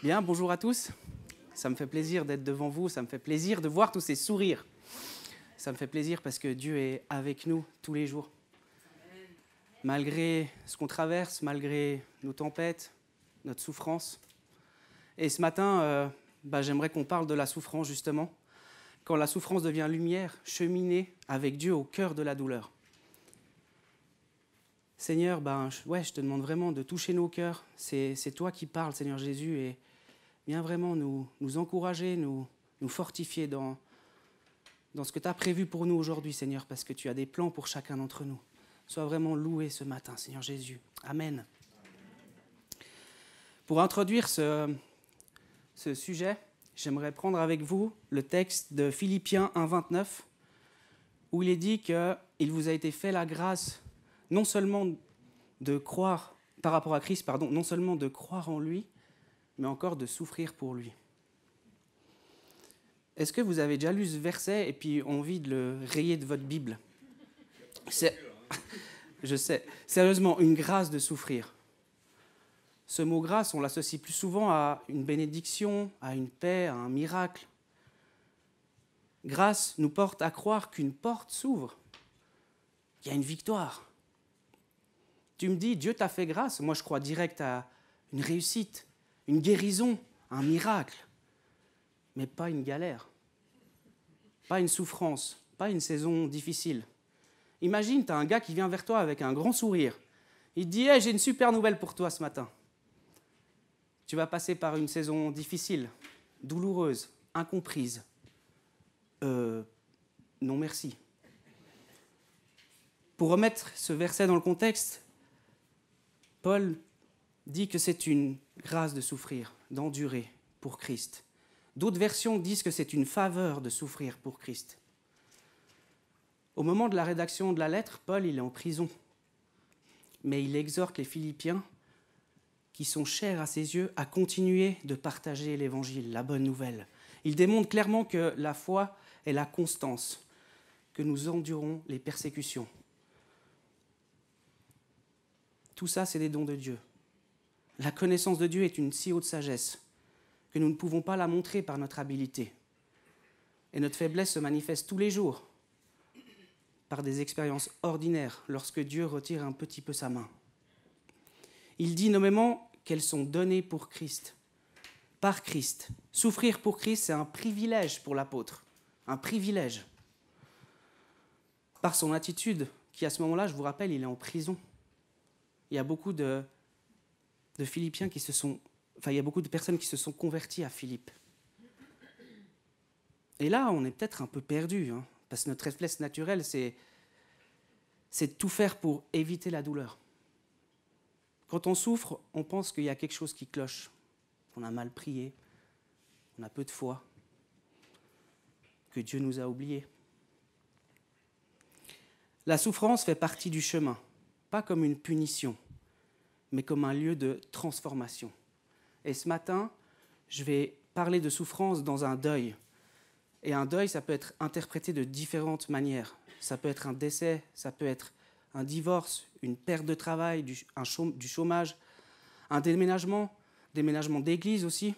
Bien, bonjour à tous. Ça me fait plaisir d'être devant vous, ça me fait plaisir de voir tous ces sourires. Ça me fait plaisir parce que Dieu est avec nous tous les jours. Malgré ce qu'on traverse, malgré nos tempêtes, notre souffrance. Et ce matin, j'aimerais qu'on parle de la souffrance justement. Quand la souffrance devient lumière, cheminer avec Dieu au cœur de la douleur. Seigneur, je te demande vraiment de toucher nos cœurs. C'est toi qui parles, Seigneur Jésus, et viens vraiment nous encourager, nous fortifier dans ce que tu as prévu pour nous aujourd'hui, Seigneur, parce que tu as des plans pour chacun d'entre nous. Sois vraiment loué ce matin, Seigneur Jésus. Amen. Pour introduire ce sujet, j'aimerais prendre avec vous le texte de Philippiens 1, 29, où il est dit qu'il vous a été fait la grâce non seulement de croire par rapport à Christ, non seulement de croire en lui, mais encore de souffrir pour lui. Est-ce que vous avez déjà lu ce verset et puis envie de le rayer de votre Bible ? Je sais, sérieusement, une grâce de souffrir. Ce mot grâce, on l'associe plus souvent à une bénédiction, à une paix, à un miracle. Grâce nous porte à croire qu'une porte s'ouvre, qu'il y a une victoire. Tu me dis, Dieu t'a fait grâce. Moi, je crois direct à une réussite, une guérison, un miracle. Mais pas une galère, pas une souffrance, pas une saison difficile. Imagine, tu as un gars qui vient vers toi avec un grand sourire. Il te dit, hey, j'ai une super nouvelle pour toi ce matin. Tu vas passer par une saison difficile, douloureuse, incomprise. Non merci. Pour remettre ce verset dans le contexte, Paul dit que c'est une grâce de souffrir, d'endurer pour Christ. D'autres versions disent que c'est une faveur de souffrir pour Christ. Au moment de la rédaction de la lettre, Paul il est en prison. Mais il exhorte les Philippiens, qui sont chers à ses yeux, à continuer de partager l'évangile, la bonne nouvelle. Il démontre clairement que la foi est la constance, que nous endurons les persécutions. Tout ça, c'est des dons de Dieu. La connaissance de Dieu est une si haute sagesse que nous ne pouvons pas la montrer par notre habileté. Et notre faiblesse se manifeste tous les jours par des expériences ordinaires lorsque Dieu retire un petit peu sa main. Il dit nommément qu'elles sont données pour Christ, par Christ. Souffrir pour Christ, c'est un privilège pour l'apôtre, un privilège. Par son attitude, qui à ce moment-là, je vous rappelle, il est en prison. Il y a beaucoup de Philippiens il y a beaucoup de personnes qui se sont converties à Philippe. Et là, on est peut-être un peu perdu, parce que notre réflexe naturel, c'est de tout faire pour éviter la douleur. Quand on souffre, on pense qu'il y a quelque chose qui cloche, qu'on a mal prié, on a peu de foi, que Dieu nous a oubliés. La souffrance fait partie du chemin, pas comme une punition, mais comme un lieu de transformation. Et ce matin, je vais parler de souffrance dans un deuil. Et un deuil, ça peut être interprété de différentes manières. Ça peut être un décès, ça peut être un divorce, une perte de travail, du chômage, un déménagement d'église aussi,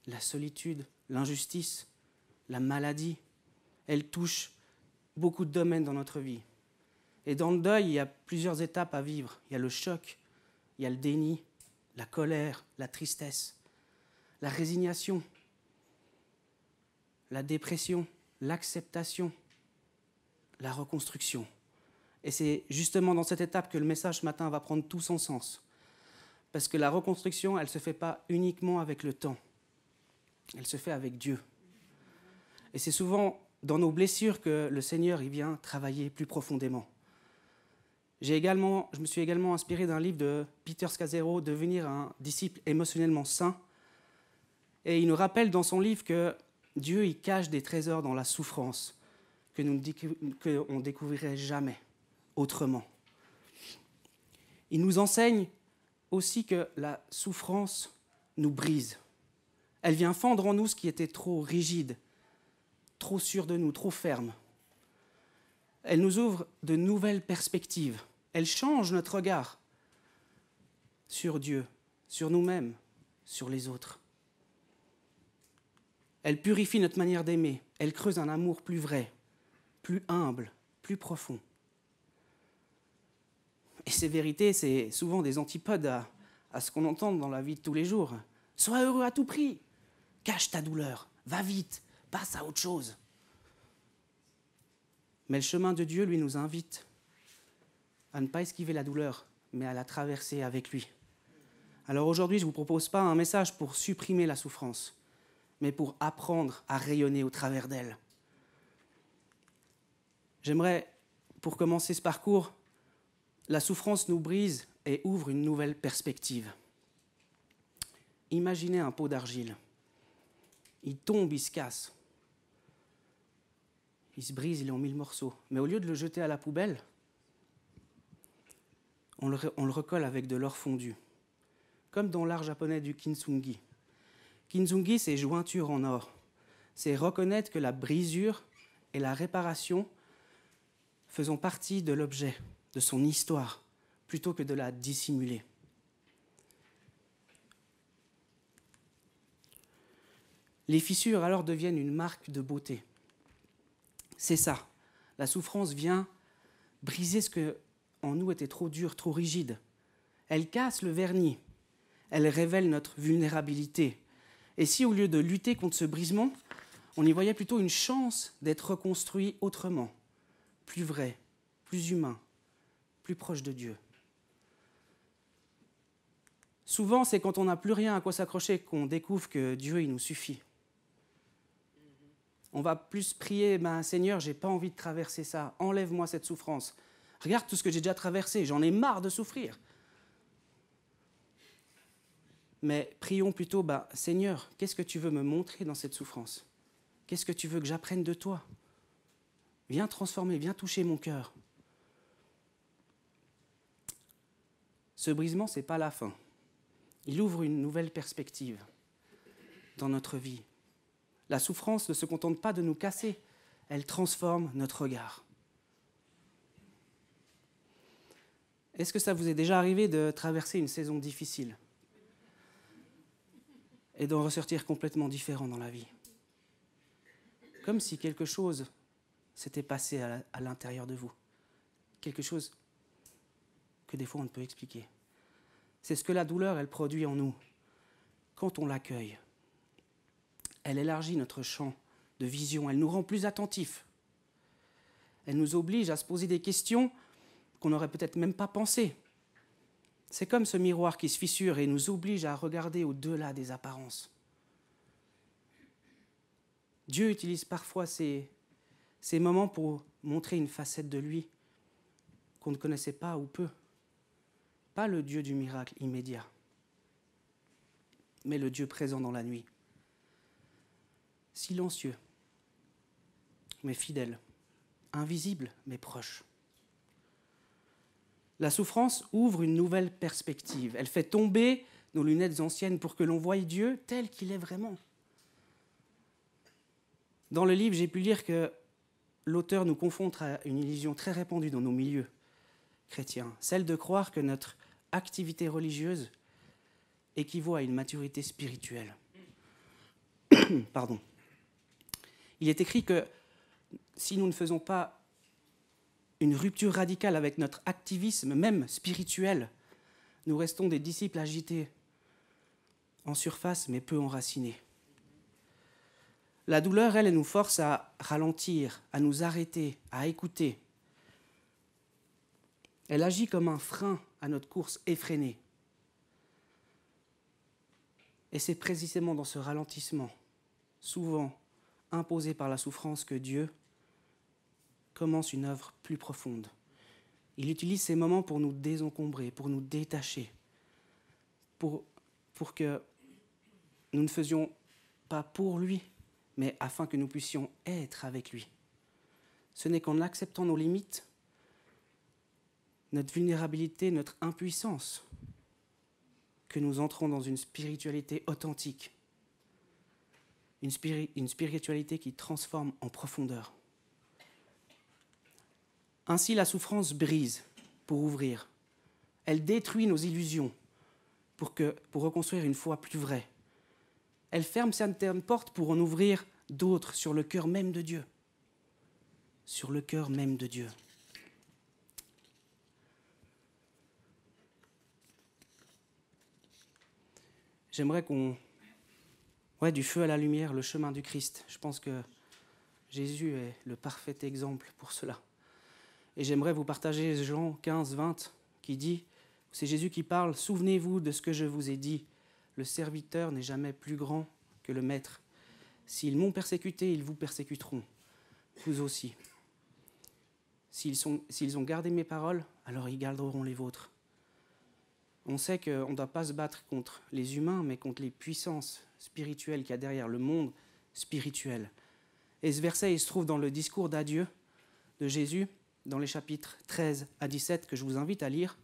la solitude, l'injustice, la maladie. Elle touche beaucoup de domaines dans notre vie. Et dans le deuil, il y a plusieurs étapes à vivre. Il y a le choc, il y a le déni, la colère, la tristesse, la résignation, la dépression, l'acceptation, la reconstruction. Et c'est justement dans cette étape que le message ce matin va prendre tout son sens. Parce que la reconstruction, elle ne se fait pas uniquement avec le temps. Elle se fait avec Dieu. Et c'est souvent dans nos blessures que le Seigneur il vient travailler plus profondément. Je me suis également inspiré d'un livre de Peter Scazzero, Devenir un disciple émotionnellement sain. Et il nous rappelle dans son livre que Dieu il cache des trésors dans la souffrance qu'on ne découvrirait jamais autrement. Il nous enseigne aussi que la souffrance nous brise. Elle vient fendre en nous ce qui était trop rigide, trop sûr de nous, trop ferme. Elle nous ouvre de nouvelles perspectives. Elle change notre regard sur Dieu, sur nous-mêmes, sur les autres. Elle purifie notre manière d'aimer. Elle creuse un amour plus vrai, plus humble, plus profond. Et ces vérités, c'est souvent des antipodes à ce qu'on entend dans la vie de tous les jours. Sois heureux à tout prix. Cache ta douleur. Va vite. Passe à autre chose. Mais le chemin de Dieu, lui, nous invite à ne pas esquiver la douleur, mais à la traverser avec lui. Alors aujourd'hui, je ne vous propose pas un message pour supprimer la souffrance, mais pour apprendre à rayonner au travers d'elle. J'aimerais, pour commencer ce parcours, la souffrance nous brise et ouvre une nouvelle perspective. Imaginez un pot d'argile. Il tombe, il se casse. Il se brise, il est en 1000 morceaux. Mais au lieu de le jeter à la poubelle, on le recolle avec de l'or fondu, comme dans l'art japonais du kintsugi. Kintsugi, c'est jointure en or. C'est reconnaître que la brisure et la réparation faisant partie de l'objet, de son histoire, plutôt que de la dissimuler. Les fissures alors deviennent une marque de beauté. C'est ça. La souffrance vient briser ce que en nous était trop dur, trop rigide. Elle casse le vernis. Elle révèle notre vulnérabilité. Et si au lieu de lutter contre ce brisement, on y voyait plutôt une chance d'être reconstruit autrement, plus vrai, plus humain, plus proche de Dieu. Souvent, c'est quand on n'a plus rien à quoi s'accrocher qu'on découvre que Dieu, il nous suffit. On va plus prier, Seigneur, j'ai pas envie de traverser ça, enlève-moi cette souffrance. Regarde tout ce que j'ai déjà traversé, j'en ai marre de souffrir. Mais prions plutôt, Seigneur, qu'est-ce que tu veux me montrer dans cette souffrance? Qu'est-ce que tu veux que j'apprenne de toi? Viens transformer, viens toucher mon cœur. Ce brisement, ce n'est pas la fin. Il ouvre une nouvelle perspective dans notre vie. La souffrance ne se contente pas de nous casser, elle transforme notre regard. Est-ce que ça vous est déjà arrivé de traverser une saison difficile et d'en ressortir complètement différent dans la vie? Comme si quelque chose s'était passé à l'intérieur de vous. Quelque chose que des fois on ne peut expliquer. C'est ce que la douleur, elle produit en nous quand on l'accueille. Elle élargit notre champ de vision, elle nous rend plus attentifs. Elle nous oblige à se poser des questions qu'on n'aurait peut-être même pas pensées. C'est comme ce miroir qui se fissure et nous oblige à regarder au-delà des apparences. Dieu utilise parfois ces moments pour montrer une facette de lui qu'on ne connaissait pas ou peu. Pas le Dieu du miracle immédiat, mais le Dieu présent dans la nuit. Silencieux, mais fidèle. Invisible, mais proche. La souffrance ouvre une nouvelle perspective. Elle fait tomber nos lunettes anciennes pour que l'on voie Dieu tel qu'il est vraiment. Dans le livre, j'ai pu lire que l'auteur nous confronte à une illusion très répandue dans nos milieux chrétiens, celle de croire que notre activité religieuse équivaut à une maturité spirituelle. Pardon. Il est écrit que si nous ne faisons pas une rupture radicale avec notre activisme, même spirituel, nous restons des disciples agités, en surface mais peu enracinés. La douleur, elle nous force à ralentir, à nous arrêter, à écouter. Elle agit comme un frein à notre course effrénée. Et c'est précisément dans ce ralentissement, souvent imposé par la souffrance, que Dieu commence une œuvre plus profonde. Il utilise ces moments pour nous désencombrer, pour nous détacher, pour que nous ne faisions pas pour lui, mais afin que nous puissions être avec lui. Ce n'est qu'en acceptant nos limites, notre vulnérabilité, notre impuissance, que nous entrons dans une spiritualité authentique, une spiritualité qui transforme en profondeur. Ainsi, la souffrance brise pour ouvrir. Elle détruit nos illusions pour reconstruire une foi plus vraie, Elle ferme certaines portes pour en ouvrir d'autres sur le cœur même de Dieu. Sur le cœur même de Dieu. J'aimerais qu'on... Ouais, du feu à la lumière, le chemin du Christ. Je pense que Jésus est le parfait exemple pour cela. Et j'aimerais vous partager Jean 15, 20, qui dit, c'est Jésus qui parle, « Souvenez-vous de ce que je vous ai dit, le serviteur n'est jamais plus grand que le maître. S'ils m'ont persécuté, ils vous persécuteront, vous aussi. S'ils ont gardé mes paroles, alors ils garderont les vôtres. » On sait qu'on ne doit pas se battre contre les humains, mais contre les puissances spirituelles qu'il y a derrière le monde spirituel. Et ce verset, il se trouve dans le discours d'adieu de Jésus, dans les chapitres 13 à 17, que je vous invite à lire,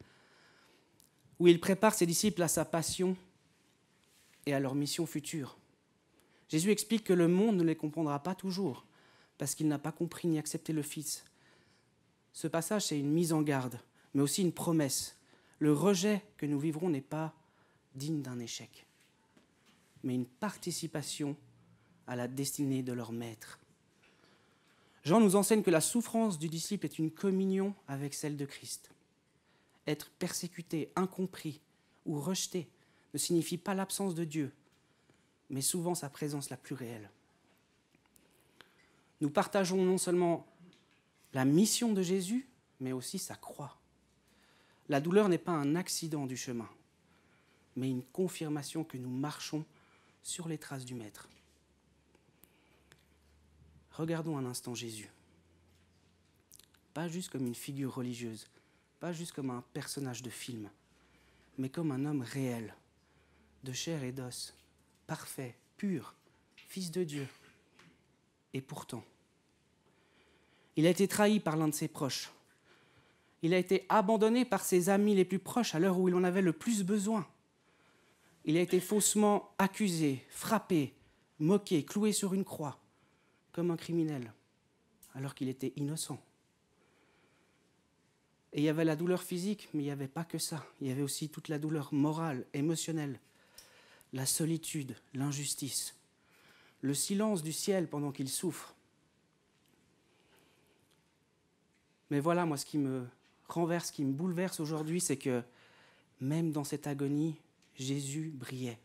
où il prépare ses disciples à sa passion et à leur mission future. Jésus explique que le monde ne les comprendra pas toujours, parce qu'il n'a pas compris ni accepté le Fils. Ce passage, c'est une mise en garde, mais aussi une promesse. Le rejet que nous vivrons n'est pas digne d'un échec, mais une participation à la destinée de leur maître. Jean nous enseigne que la souffrance du disciple est une communion avec celle de Christ. Être persécuté, incompris ou rejeté ne signifie pas l'absence de Dieu, mais souvent sa présence la plus réelle. Nous partageons non seulement la mission de Jésus, mais aussi sa croix. La douleur n'est pas un accident du chemin, mais une confirmation que nous marchons sur les traces du Maître. Regardons un instant Jésus. Pas juste comme une figure religieuse, pas juste comme un personnage de film, mais comme un homme réel, de chair et d'os, parfait, pur, fils de Dieu. Et pourtant, il a été trahi par l'un de ses proches. Il a été abandonné par ses amis les plus proches à l'heure où il en avait le plus besoin. Il a été faussement accusé, frappé, moqué, cloué sur une croix, comme un criminel, alors qu'il était innocent. Et il y avait la douleur physique, mais il n'y avait pas que ça. Il y avait aussi toute la douleur morale, émotionnelle, la solitude, l'injustice, le silence du ciel pendant qu'il souffre. Mais voilà, moi, ce qui me renverse, ce qui me bouleverse aujourd'hui, c'est que même dans cette agonie, Jésus brillait.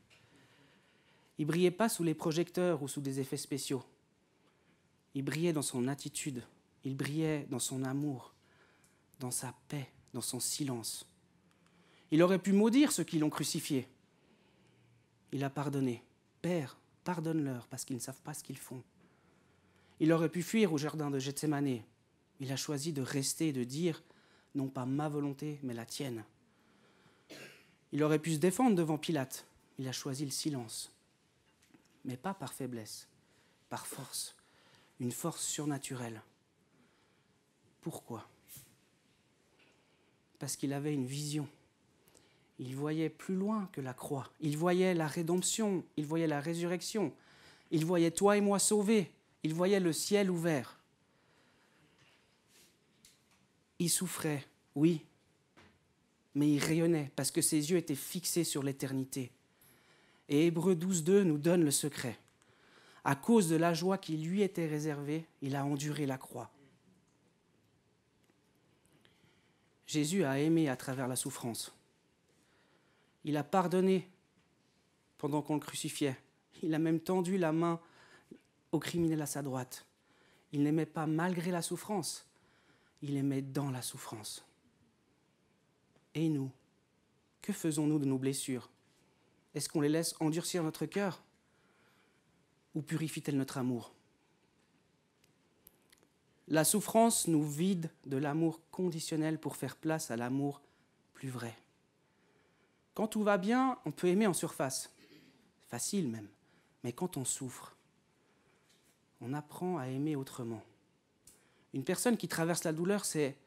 Il ne brillait pas sous les projecteurs ou sous des effets spéciaux. Il brillait dans son attitude, il brillait dans son amour, dans sa paix, dans son silence. Il aurait pu maudire ceux qui l'ont crucifié. Il a pardonné. Père, pardonne-leur parce qu'ils ne savent pas ce qu'ils font. Il aurait pu fuir au jardin de Gethsémanée. Il a choisi de rester et de dire, non pas ma volonté, mais la tienne. Il aurait pu se défendre devant Pilate. Il a choisi le silence. Mais pas par faiblesse, par force. Une force surnaturelle. Pourquoi ? Parce qu'il avait une vision. Il voyait plus loin que la croix. Il voyait la rédemption, il voyait la résurrection. Il voyait toi et moi sauvés. Il voyait le ciel ouvert. Il souffrait, oui, mais il rayonnait parce que ses yeux étaient fixés sur l'éternité. Et Hébreux 12.2 nous donne le secret. À cause de la joie qui lui était réservée, il a enduré la croix. Jésus a aimé à travers la souffrance. Il a pardonné pendant qu'on le crucifiait. Il a même tendu la main au criminel à sa droite. Il n'aimait pas malgré la souffrance, il aimait dans la souffrance. Et nous, que faisons-nous de nos blessures ? Est-ce qu'on les laisse endurcir notre cœur ? Ou purifie-t-elle notre amour ? La souffrance nous vide de l'amour conditionnel pour faire place à l'amour plus vrai. Quand tout va bien, on peut aimer en surface. Facile même. Mais quand on souffre, on apprend à aimer autrement. Une personne qui traverse la douleur, c'est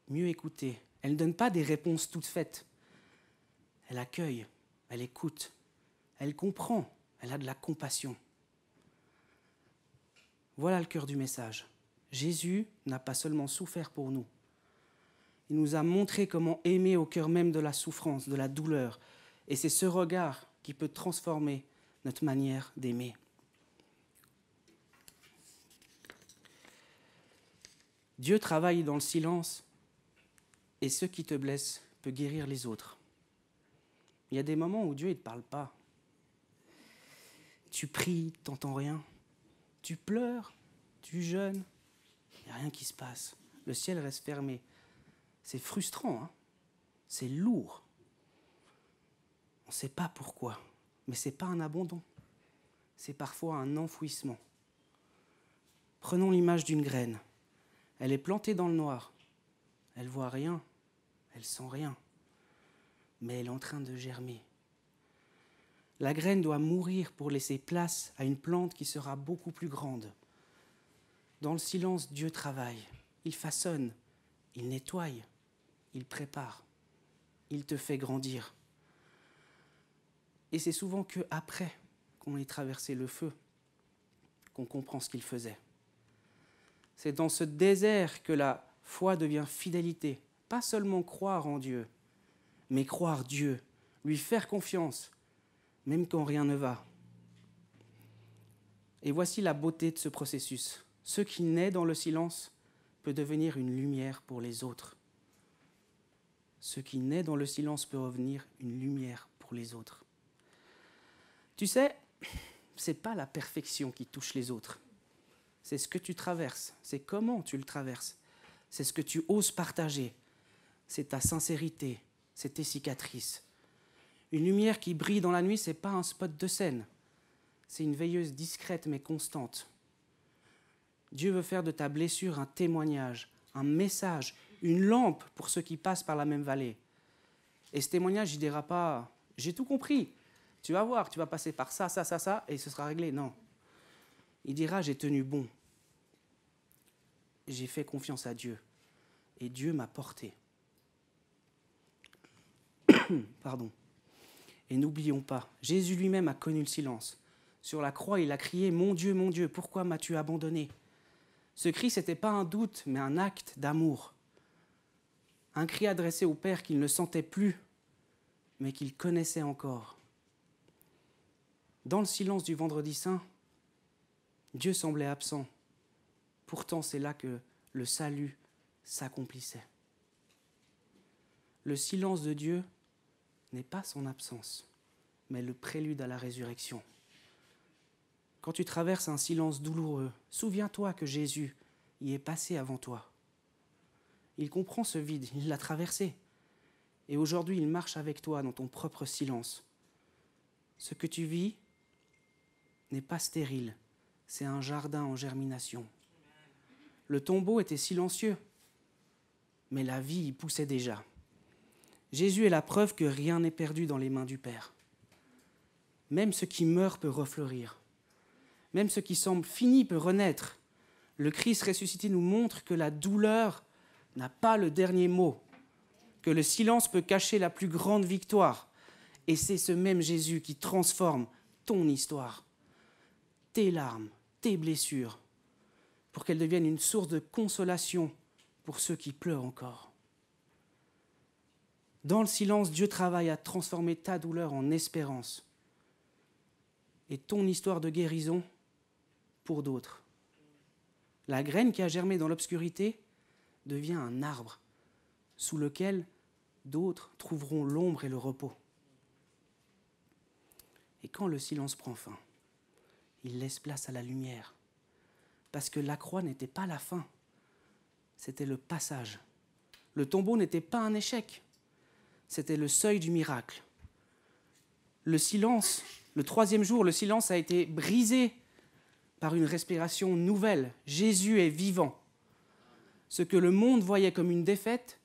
mieux écouter. Elle ne donne pas des réponses toutes faites. Elle accueille, elle écoute, elle comprend, elle a de la compassion. Voilà le cœur du message. Jésus n'a pas seulement souffert pour nous. Il nous a montré comment aimer au cœur même de la souffrance, de la douleur. Et c'est ce regard qui peut transformer notre manière d'aimer. Dieu travaille dans le silence et ce qui te blesse peut guérir les autres. Il y a des moments où Dieu ne te parle pas. Tu pries, tu n'entends rien. Tu pleures, tu jeûnes, il n'y a rien qui se passe. Le ciel reste fermé. C'est frustrant, hein? C'est lourd. On ne sait pas pourquoi, mais ce n'est pas un abandon. C'est parfois un enfouissement. Prenons l'image d'une graine. Elle est plantée dans le noir. Elle ne voit rien, elle ne sent rien, mais elle est en train de germer. La graine doit mourir pour laisser place à une plante qui sera beaucoup plus grande. Dans le silence, Dieu travaille. Il façonne, il nettoie, il prépare, il te fait grandir. Et c'est souvent qu'après qu'on ait traversé le feu qu'on comprend ce qu'il faisait. C'est dans ce désert que la foi devient fidélité. Pas seulement croire en Dieu, mais croire Dieu, lui faire confiance, même quand rien ne va. Et voici la beauté de ce processus. Ce qui naît dans le silence peut devenir une lumière pour les autres. Ce qui naît dans le silence peut devenir une lumière pour les autres. Tu sais, ce n'est pas la perfection qui touche les autres. C'est ce que tu traverses, c'est comment tu le traverses. C'est ce que tu oses partager. C'est ta sincérité, c'est tes cicatrices. Une lumière qui brille dans la nuit, ce n'est pas un spot de scène. C'est une veilleuse discrète mais constante. Dieu veut faire de ta blessure un témoignage, un message, une lampe pour ceux qui passent par la même vallée. Et ce témoignage, il ne dira pas « j'ai tout compris, tu vas voir, tu vas passer par ça, ça, ça, ça, et ce sera réglé ». Non. Il dira « j'ai tenu bon, j'ai fait confiance à Dieu, et Dieu m'a porté ». Pardon. Et n'oublions pas, Jésus lui-même a connu le silence. Sur la croix, il a crié « Mon Dieu, pourquoi m'as-tu abandonné ?» Ce cri, ce n'était pas un doute, mais un acte d'amour. Un cri adressé au Père qu'il ne sentait plus, mais qu'il connaissait encore. Dans le silence du Vendredi Saint, Dieu semblait absent. Pourtant, c'est là que le salut s'accomplissait. Le silence de Dieu n'est pas son absence, mais le prélude à la résurrection. Quand tu traverses un silence douloureux, souviens-toi que Jésus y est passé avant toi. Il comprend ce vide, il l'a traversé. Et aujourd'hui, il marche avec toi dans ton propre silence. Ce que tu vis n'est pas stérile, c'est un jardin en germination. Le tombeau était silencieux, mais la vie y poussait déjà. Jésus est la preuve que rien n'est perdu dans les mains du Père. Même ce qui meurt peut refleurir. Même ce qui semble fini peut renaître. Le Christ ressuscité nous montre que la douleur n'a pas le dernier mot, que le silence peut cacher la plus grande victoire. Et c'est ce même Jésus qui transforme ton histoire, tes larmes, tes blessures, pour qu'elles deviennent une source de consolation pour ceux qui pleurent encore. Dans le silence, Dieu travaille à transformer ta douleur en espérance et ton histoire de guérison pour d'autres. La graine qui a germé dans l'obscurité devient un arbre sous lequel d'autres trouveront l'ombre et le repos. Et quand le silence prend fin, il laisse place à la lumière. Parce que la croix n'était pas la fin, c'était le passage. Le tombeau n'était pas un échec, c'était le seuil du miracle. Le silence, le troisième jour, le silence a été brisé par une respiration nouvelle. Jésus est vivant. Ce que le monde voyait comme une défaite,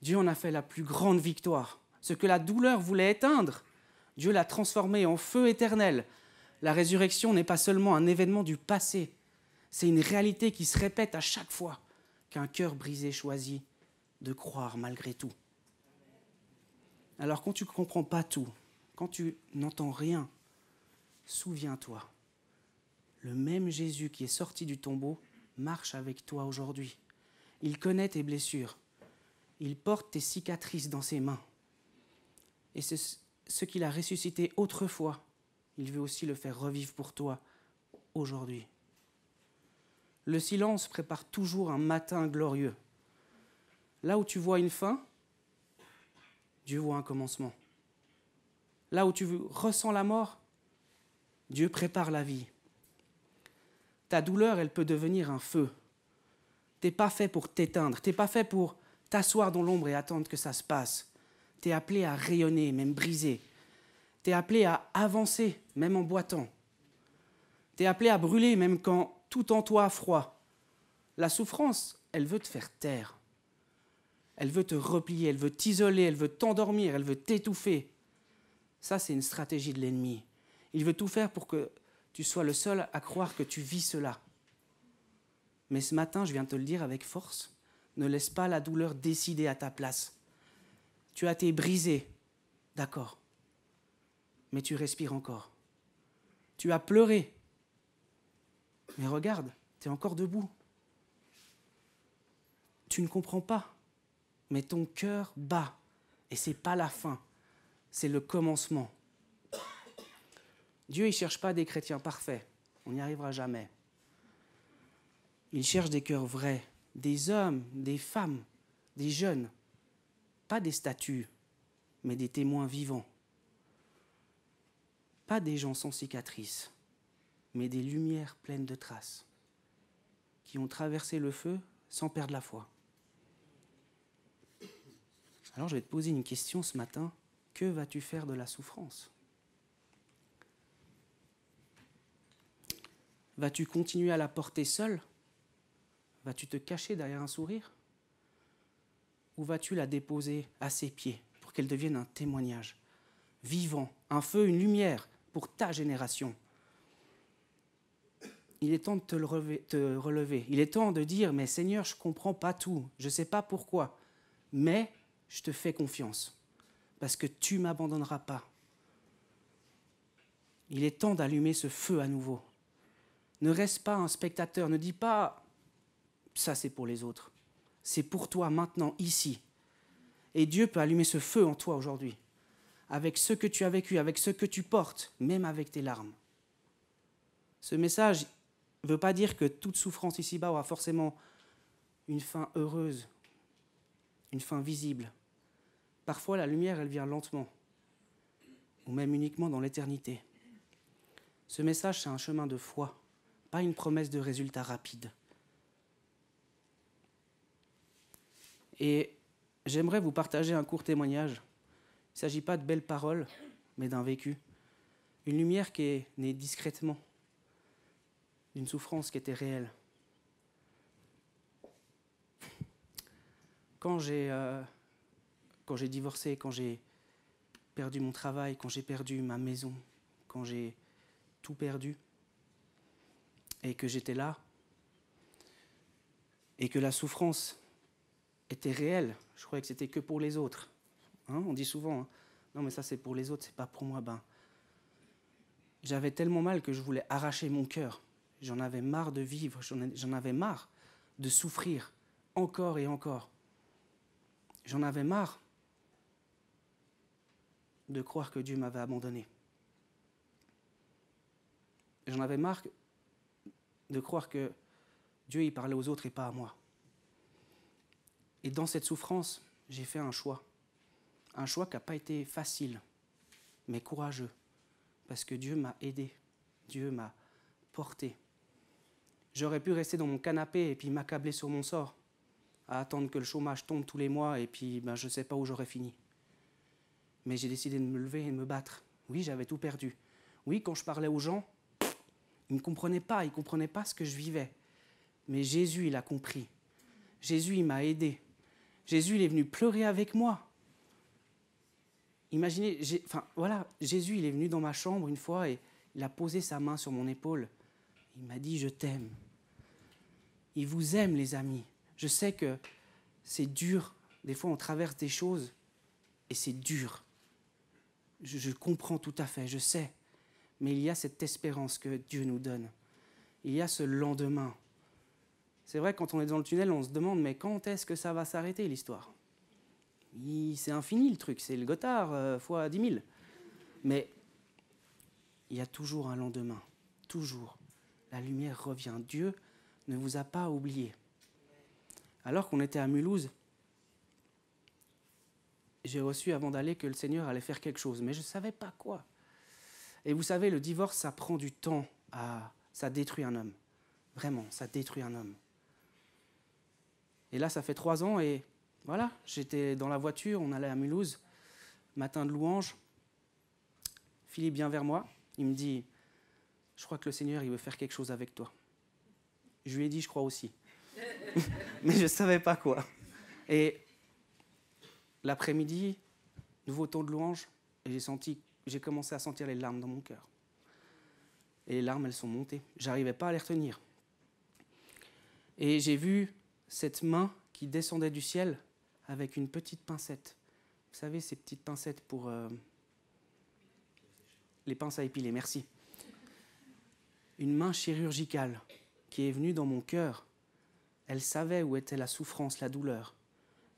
Dieu en a fait la plus grande victoire. Ce que la douleur voulait éteindre, Dieu l'a transformé en feu éternel. La résurrection n'est pas seulement un événement du passé, c'est une réalité qui se répète à chaque fois qu'un cœur brisé choisit de croire malgré tout. Alors quand tu ne comprends pas tout, quand tu n'entends rien, souviens-toi, le même Jésus qui est sorti du tombeau marche avec toi aujourd'hui. Il connaît tes blessures, il porte tes cicatrices dans ses mains. Et c'est ce qu'il a ressuscité autrefois il veut aussi le faire revivre pour toi aujourd'hui. Le silence prépare toujours un matin glorieux. Là où tu vois une fin, Dieu voit un commencement. Là où tu ressens la mort, Dieu prépare la vie. Ta douleur, elle peut devenir un feu. Tu n'es pas fait pour t'éteindre, tu n'es pas fait pour t'asseoir dans l'ombre et attendre que ça se passe. Tu es appelé à rayonner, même briser. Tu es appelé à avancer, même en boitant. Tu es appelé à brûler, même quand tout en toi a froid. La souffrance, elle veut te faire taire. Elle veut te replier, elle veut t'isoler, elle veut t'endormir, elle veut t'étouffer. Ça, c'est une stratégie de l'ennemi. Il veut tout faire pour que tu sois le seul à croire que tu vis cela. Mais ce matin, je viens te le dire avec force, ne laisse pas la douleur décider à ta place. Tu as été brisé, d'accord, mais tu respires encore. Tu as pleuré, mais regarde, tu es encore debout. Tu ne comprends pas, mais ton cœur bat, et ce n'est pas la fin, c'est le commencement. Dieu, il ne cherche pas des chrétiens parfaits, on n'y arrivera jamais. Il cherche des cœurs vrais, des hommes, des femmes, des jeunes, pas des statues, mais des témoins vivants. Pas des gens sans cicatrices, mais des lumières pleines de traces, qui ont traversé le feu sans perdre la foi. Alors je vais te poser une question ce matin. Que vas-tu faire de la souffrance ? Vas-tu continuer à la porter seule ? Vas-tu te cacher derrière un sourire ? Ou vas-tu la déposer à ses pieds pour qu'elle devienne un témoignage vivant, un feu, une lumière pour ta génération ? Il est temps de te relever. Il est temps de dire, mais Seigneur, je ne comprends pas tout, je ne sais pas pourquoi, mais je te fais confiance, parce que tu ne m'abandonneras pas. Il est temps d'allumer ce feu à nouveau. Ne reste pas un spectateur, ne dis pas « ça c'est pour les autres ». C'est pour toi maintenant, ici. Et Dieu peut allumer ce feu en toi aujourd'hui, avec ce que tu as vécu, avec ce que tu portes, même avec tes larmes. Ce message ne veut pas dire que toute souffrance ici-bas aura forcément une fin heureuse, une fin visible. Parfois, la lumière, elle vient lentement, ou même uniquement dans l'éternité. Ce message, c'est un chemin de foi, pas une promesse de résultats rapides. Et j'aimerais vous partager un court témoignage. Il ne s'agit pas de belles paroles, mais d'un vécu. Une lumière qui est née discrètement, d'une souffrance qui était réelle. Quand j'ai divorcé, quand j'ai perdu mon travail, quand j'ai perdu ma maison, quand j'ai tout perdu, et que j'étais là, et que la souffrance était réelle, je croyais que c'était que pour les autres. On dit souvent, non mais ça c'est pour les autres, c'est pas pour moi. J'avais tellement mal que je voulais arracher mon cœur. J'en avais marre de vivre, j'en avais marre de souffrir encore et encore. J'en avais marre de croire que Dieu m'avait abandonné. J'en avais marre de croire que Dieu y parlait aux autres et pas à moi. Et dans cette souffrance, j'ai fait un choix. Un choix qui n'a pas été facile, mais courageux. Parce que Dieu m'a aidé. Dieu m'a porté. J'aurais pu rester dans mon canapé et puis m'accabler sur mon sort, à attendre que le chômage tombe tous les mois et puis je ne sais pas où j'aurais fini. Mais j'ai décidé de me lever et de me battre. Oui, j'avais tout perdu. Oui, quand je parlais aux gens, ils ne comprenaient pas, ce que je vivais. Mais Jésus, il a compris. Jésus, il m'a aidé. Jésus, il est venu pleurer avec moi. Imaginez, Jésus, il est venu dans ma chambre une fois et il a posé sa main sur mon épaule. Il m'a dit « Je t'aime ». Il vous aime, les amis. Je sais que c'est dur. Des fois, on traverse des choses et c'est dur. Je comprends tout à fait, je sais. Mais il y a cette espérance que Dieu nous donne. Il y a ce lendemain. C'est vrai, quand on est dans le tunnel, on se demande, mais quand est-ce que ça va s'arrêter, l'histoire ? C'est infini, le truc. C'est le Gothard fois 10 000. Mais il y a toujours un lendemain. Toujours. La lumière revient. Dieu ne vous a pas oublié. Alors qu'on était à Mulhouse, j'ai reçu avant d'aller que le Seigneur allait faire quelque chose, mais je ne savais pas quoi. Et vous savez, le divorce, ça prend du temps, ça détruit un homme. Vraiment, ça détruit un homme. Et là, ça fait 3 ans et voilà, j'étais dans la voiture, on allait à Mulhouse, matin de louange. Philippe vient vers moi, il me dit « Je crois que le Seigneur, il veut faire quelque chose avec toi. » Je lui ai dit « Je crois aussi. » Mais je ne savais pas quoi. Et l'après-midi, nouveau temps de louange, et j'ai commencé à sentir les larmes dans mon cœur. Et les larmes, elles sont montées. Je n'arrivais pas à les retenir. Et j'ai vu cette main qui descendait du ciel avec une petite pincette. Vous savez, ces petites pincettes pour les pinces à épiler, merci. Une main chirurgicale qui est venue dans mon cœur. Elle savait où était la souffrance, la douleur.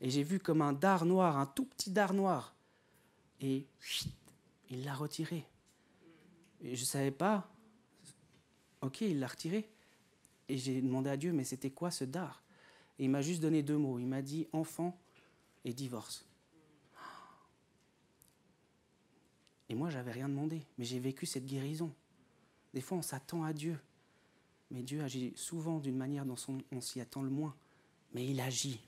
Et j'ai vu comme un dard noir, un tout petit dard noir. Et il l'a retiré. Et je ne savais pas. Ok, il l'a retiré. Et j'ai demandé à Dieu, mais c'était quoi ce dard? Et il m'a juste donné 2 mots. Il m'a dit enfant et divorce. Et moi, je n'avais rien demandé, mais j'ai vécu cette guérison. Des fois, on s'attend à Dieu. Mais Dieu agit souvent d'une manière dont on s'y attend le moins. Mais il agit.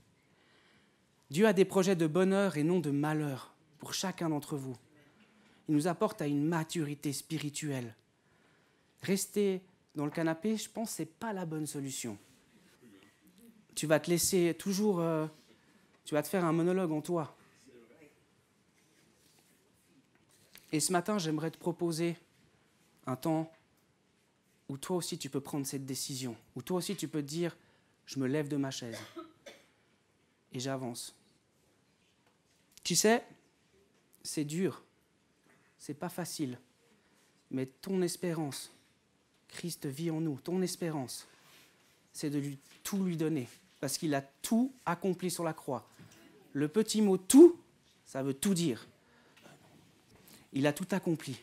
Dieu a des projets de bonheur et non de malheur pour chacun d'entre vous. Il nous apporte à une maturité spirituelle. Rester dans le canapé, je pense que ce n'est pas la bonne solution. Tu vas te laisser toujours... tu vas te faire un monologue en toi. Et ce matin, j'aimerais te proposer un temps où toi aussi tu peux prendre cette décision, où toi aussi tu peux te dire « je me lève de ma chaise et j'avance ». Tu sais, c'est dur, c'est pas facile, mais ton espérance, Christ vit en nous, ton espérance, c'est de tout lui donner, parce qu'il a tout accompli sur la croix. Le petit mot « tout », ça veut tout dire. Il a tout accompli.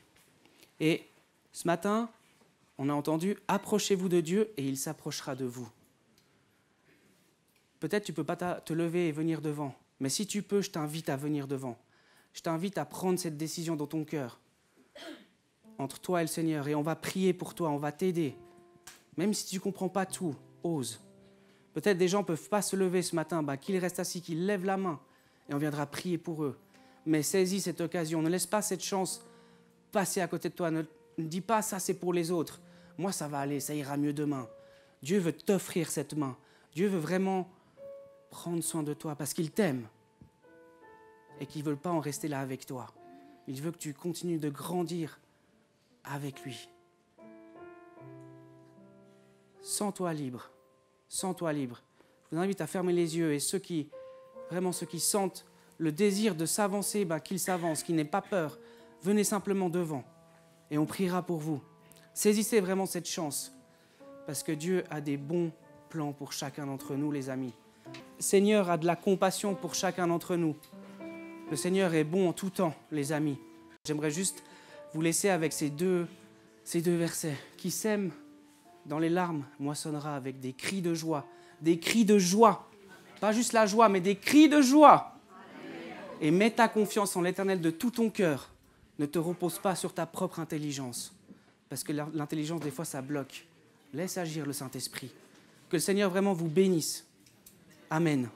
Et ce matin, on a entendu « approchez-vous de Dieu et il s'approchera de vous ». Peut-être tu ne peux pas te lever et venir devant, mais si tu peux, je t'invite à venir devant. Je t'invite à prendre cette décision dans ton cœur, entre toi et le Seigneur, et on va prier pour toi, on va t'aider. Même si tu ne comprends pas tout, ose. Peut-être des gens ne peuvent pas se lever ce matin, qu'ils restent assis, qu'ils lèvent la main, et on viendra prier pour eux. Mais saisis cette occasion, ne laisse pas cette chance passer à côté de toi. Ne dis pas, ça c'est pour les autres. Moi, ça va aller, ça ira mieux demain. Dieu veut t'offrir cette main. Dieu veut vraiment prendre soin de toi parce qu'il t'aime et qu'il ne veut pas en rester là avec toi. Il veut que tu continues de grandir avec lui. Sens-toi libre. Sens-toi libre. Je vous invite à fermer les yeux et ceux qui sentent le désir de s'avancer, qu'ils s'avancent, qu'ils n'aient pas peur. Venez simplement devant et on priera pour vous. Saisissez vraiment cette chance parce que Dieu a des bons plans pour chacun d'entre nous, les amis. Le Seigneur a de la compassion pour chacun d'entre nous. Le Seigneur est bon en tout temps, les amis. J'aimerais juste vous laisser avec ces deux versets. Qui sème dans les larmes moissonnera avec des cris de joie. Des cris de joie. Pas juste la joie, mais des cris de joie. Et mets ta confiance en l'Éternel de tout ton cœur. Ne te repose pas sur ta propre intelligence. Parce que l'intelligence, des fois, ça bloque. Laisse agir le Saint-Esprit. Que le Seigneur vraiment vous bénisse. Amen.